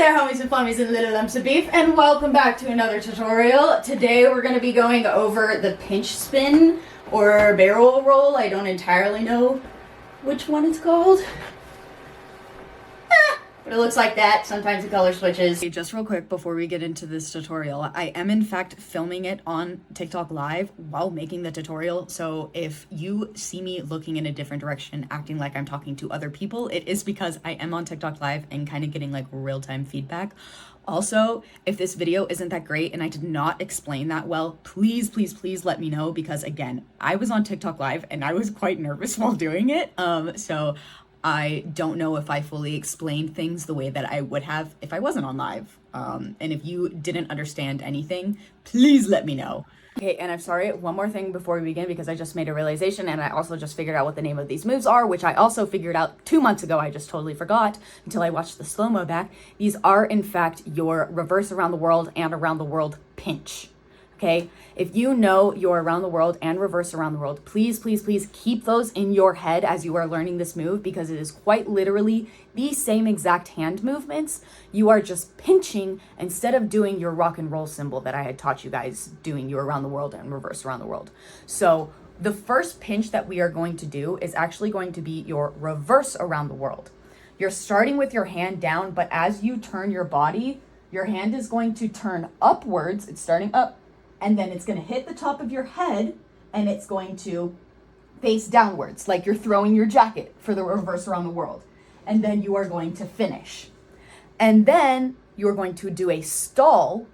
there, homies and flummies and little lumps of beef, and welcome back to another tutorial. Today we're going to be going over the pinch spin or barrel roll. I don't entirely know which one it's called. But it looks like that. Sometimes the color switches. Just real quick before we get into this tutorial, I am in fact filming it on TikTok live while making the tutorial. So if you see me looking in a different direction, acting like I'm talking to other people, it is because I am on TikTok live and kind of getting like real-time feedback. Also, if this video isn't that great and I did not explain that well, please let me know, because again, I was on TikTok live and I was quite nervous while doing it. So I don't know if I fully explained things the way that I would have if I wasn't on live. And if you didn't understand anything, please let me know. Okay, and I'm sorry, one more thing before we begin, because I just made a realization and I also just figured out what the name of these moves are, which I also figured out 2 months ago. I just totally forgot until I watched the Slowmo back. These are in fact your reverse around the world and around the world pinch. Okay, if you know your around the world and reverse around the world, please keep those in your head as you are learning this move, because it is quite literally the same exact hand movements. You are just pinching instead of doing your rock and roll symbol that I had taught you guys doing your around the world and reverse around the world. So the first pinch that we are going to do is actually going to be your reverse around the world. You're starting with your hand down, but as you turn your body, your hand is going to turn upwards. It's starting up, and then it's going to hit the top of your head and it's going to face downwards, like you're throwing your jacket for the reverse around the world. And then you are going to finish. And then you're going to do a stall,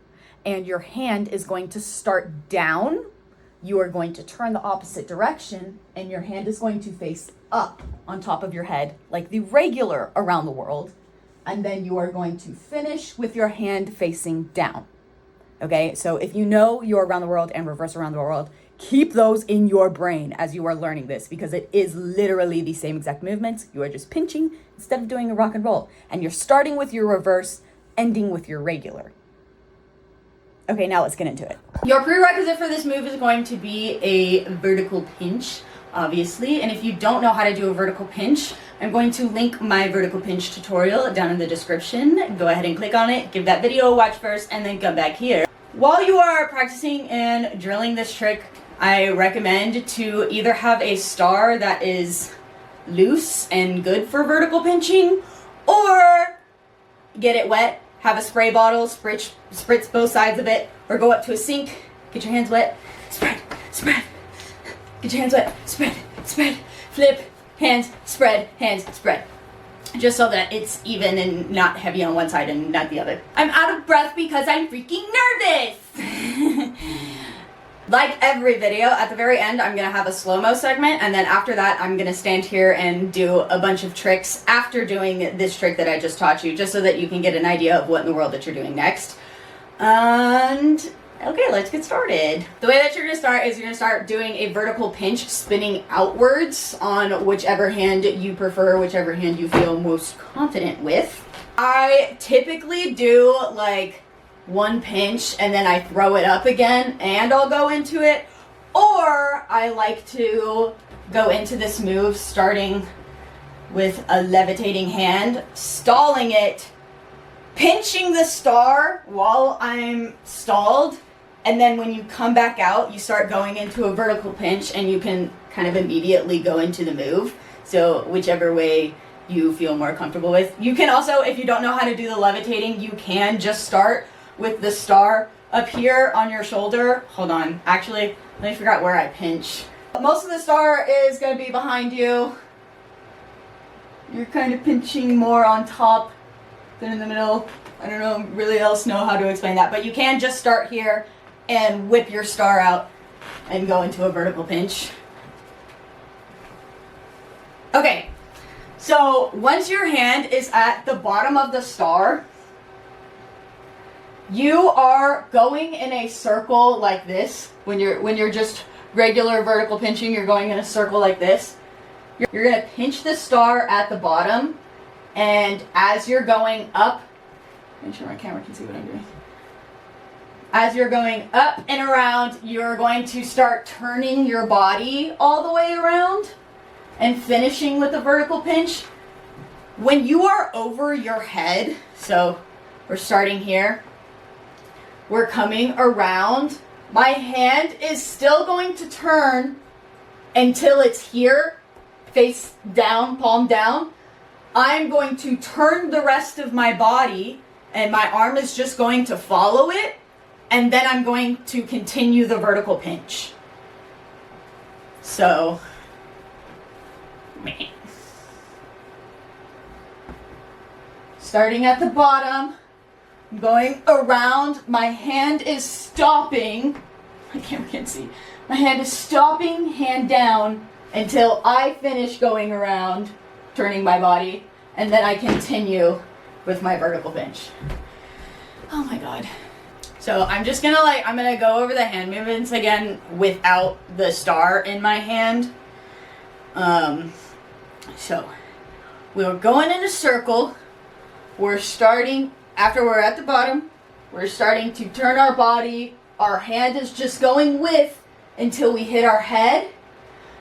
and your hand is going to start down. You are going to turn the opposite direction, and your hand is going to face up on top of your head, like the regular around the world. And then you are going to finish with your hand facing down. Okay, so if you know your around the world and reverse around the world, keep those in your brain as you are learning this, because it is literally the same exact movements. You are just pinching instead of doing a rock and roll. And you're starting with your reverse, ending with your regular. Okay, now let's get into it. Your prerequisite for this move is going to be a vertical pinch, obviously. And if you don't know how to do a vertical pinch, I'm going to link my vertical pinch tutorial down in the description. Go ahead and click on it, give that video a watch first, and then come back here. While you are practicing and drilling this trick, I recommend to either have a star that is loose and good for vertical pinching, or get it wet, have a spray bottle, spritz both sides of it, or go up to a sink, get your hands wet, spread, get your hands wet, spread, flip, hands, spread, just so that it's even and not heavy on one side and not the other. I'm out of breath because I'm freaking nervous. Like every video, at the very end, I'm gonna have a slow-mo segment, and then after that, I'm gonna stand here and do a bunch of tricks after doing this trick that I just taught you, just so that you can get an idea of what in the world that you're doing next. And okay, let's get started. The way that you're gonna start is you're gonna start doing a vertical pinch, spinning outwards on whichever hand you prefer, whichever hand you feel most confident with. I typically do like one pinch and then I throw it up again and I'll go into it, or I like to go into this move starting with a levitating hand, stalling it, pinching the star while I'm stalled, and then when you come back out, you start going into a vertical pinch and you can kind of immediately go into the move. So whichever way you feel more comfortable with. You can also, if you don't know how to do the levitating, you can just start with the star up here on your shoulder. Hold on, actually, let me figure out where I pinch. Most of the star is gonna be behind you. You're kind of pinching more on top than in the middle. I don't know, really else know how to explain that, but you can just start here and whip your star out and go into a vertical pinch. Okay, so once your hand is at the bottom of the star, you are going in a circle like this. When you're just regular vertical pinching, you're going in a circle like this. You're gonna pinch the star at the bottom, and as you're going up, make sure my camera can see what I'm doing. As you're going up and around, you're going to start turning your body all the way around and finishing with a vertical pinch. When you are over your head, so We're starting here. We're coming around. My hand is still going to turn until it's here, face down, palm down. I'm going to turn the rest of my body and my arm is just going to follow it, and then I'm going to continue the vertical pinch. So, starting at the bottom, going around, my hand is stopping. I can't see. My hand is stopping, hand down, until I finish going around, turning my body, and then I continue with my vertical pinch. Oh my god. So I'm just gonna I'm gonna go over the hand movements again without the star in my hand. So we're going in a circle. We're starting, after we're at the bottom, we're starting to turn our body. Our hand is just going with until we hit our head.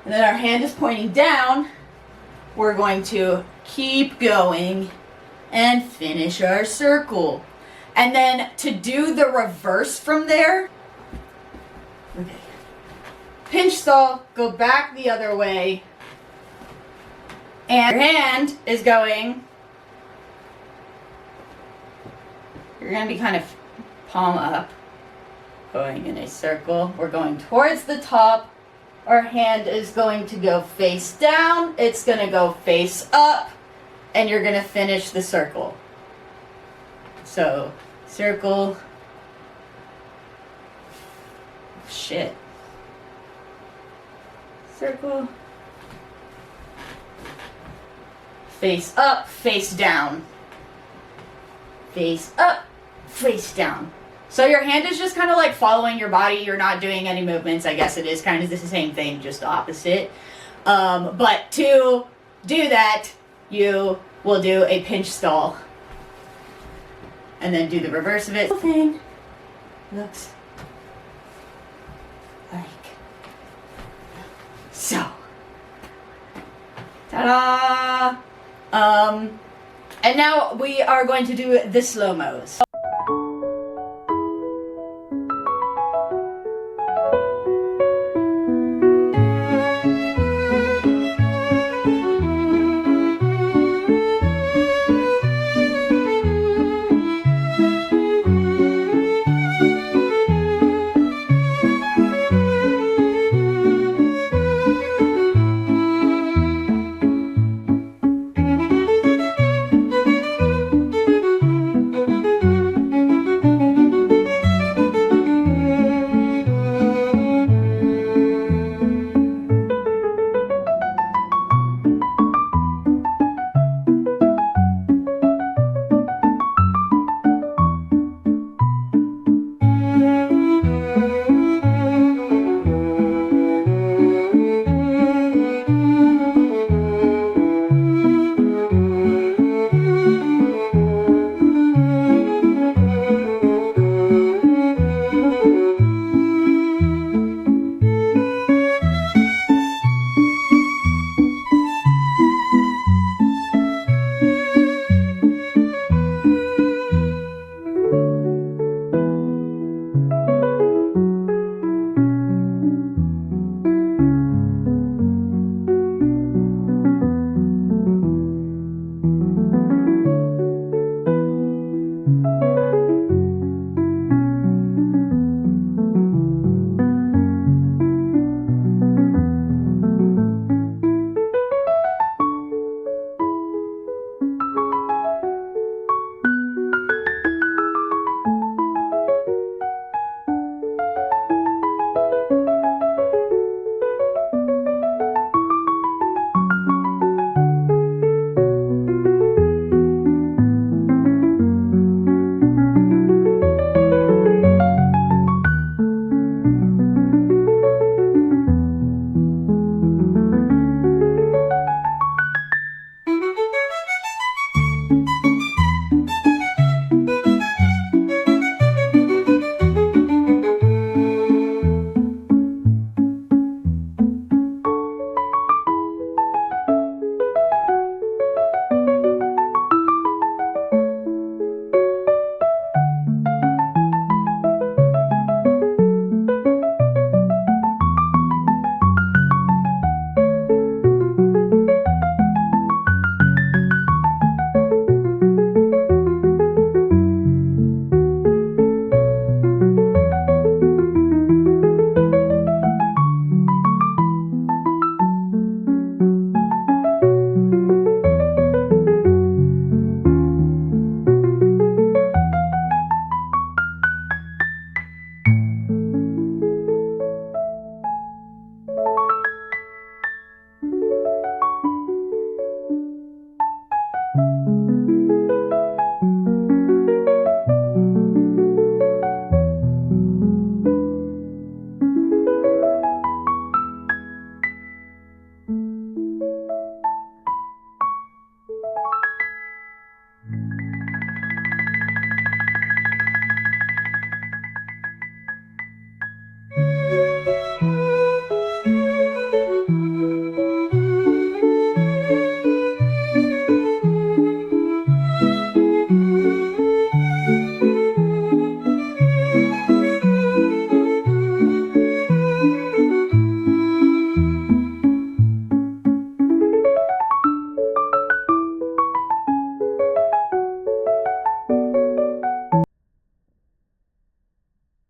And then our hand is pointing down. We're going to keep going and finish our circle. And then to do the reverse from there, okay. Pinch stall, go back the other way. And your hand is going, you're going to be kind of palm up, going in a circle. We're going towards the top. Our hand is going to go face down. It's going to go face up. And you're going to finish the circle. So, circle. Shit. Circle. Face up, face down. Face up, face down. So your hand is just kind of like following your body. You're not doing any movements. I guess it is kind of the same thing, just opposite. But to do that, you will do a pinch stall. And then do the reverse of it. The thing looks like so. Ta-da! And now we are going to do the slow-mos.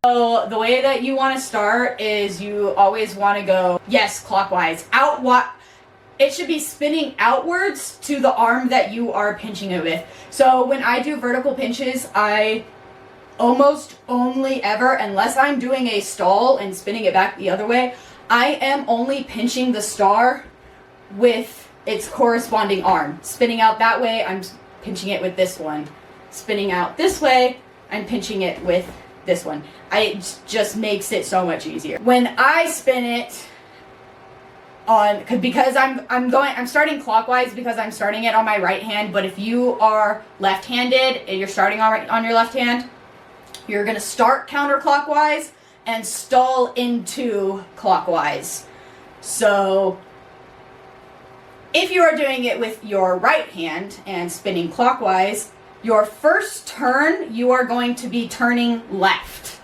So the way that you want to start is you always want to go, yes, clockwise. It should be spinning outwards to the arm that you are pinching it with. So when I do vertical pinches, I almost only ever, unless I'm doing a stall and spinning it back the other way, I am only pinching the star with its corresponding arm. Spinning out that way, I'm pinching it with this one. Spinning out this way, I'm pinching it with this one. It just makes it so much easier. When I spin it because I'm starting clockwise because I'm starting it on my right hand, but if you are left-handed and you're starting on your left hand, you're gonna start counterclockwise and stall into clockwise. So if you are doing it with your right hand and spinning clockwise, your first turn, you are going to be turning left.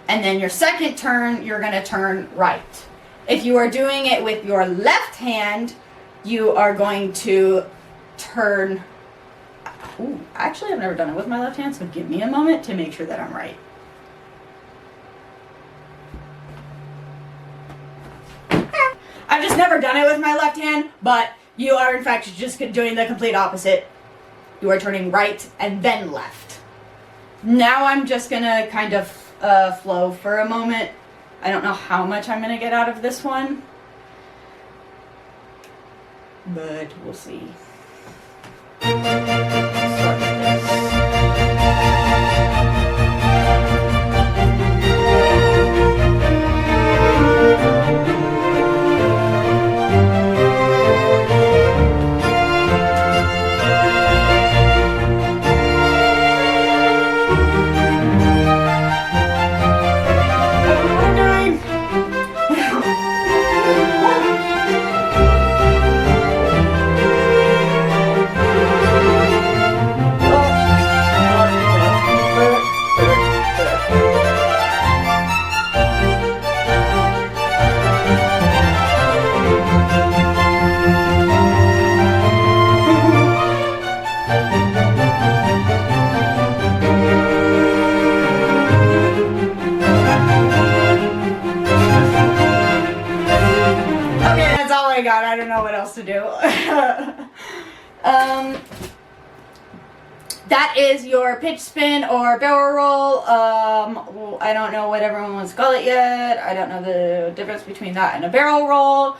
And then your second turn, you're going to turn right. If you are doing it with your left hand, you are going to turn... Ooh, actually, I've never done it with my left hand, so give me a moment to make sure that I'm right. I've just never done it with my left hand, but you are in fact just doing the complete opposite. You are turning right and then left. Now I'm just gonna kind of flow for a moment. I don't know how much I'm gonna get out of this one, but we'll see. Start with this. I don't know what else to do. That is your pitch spin or barrel roll. I don't know what everyone wants to call it yet. I don't know the difference between that and a barrel roll.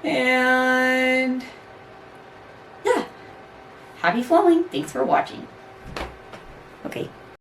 And yeah, happy flowing. Thanks for watching. Okay.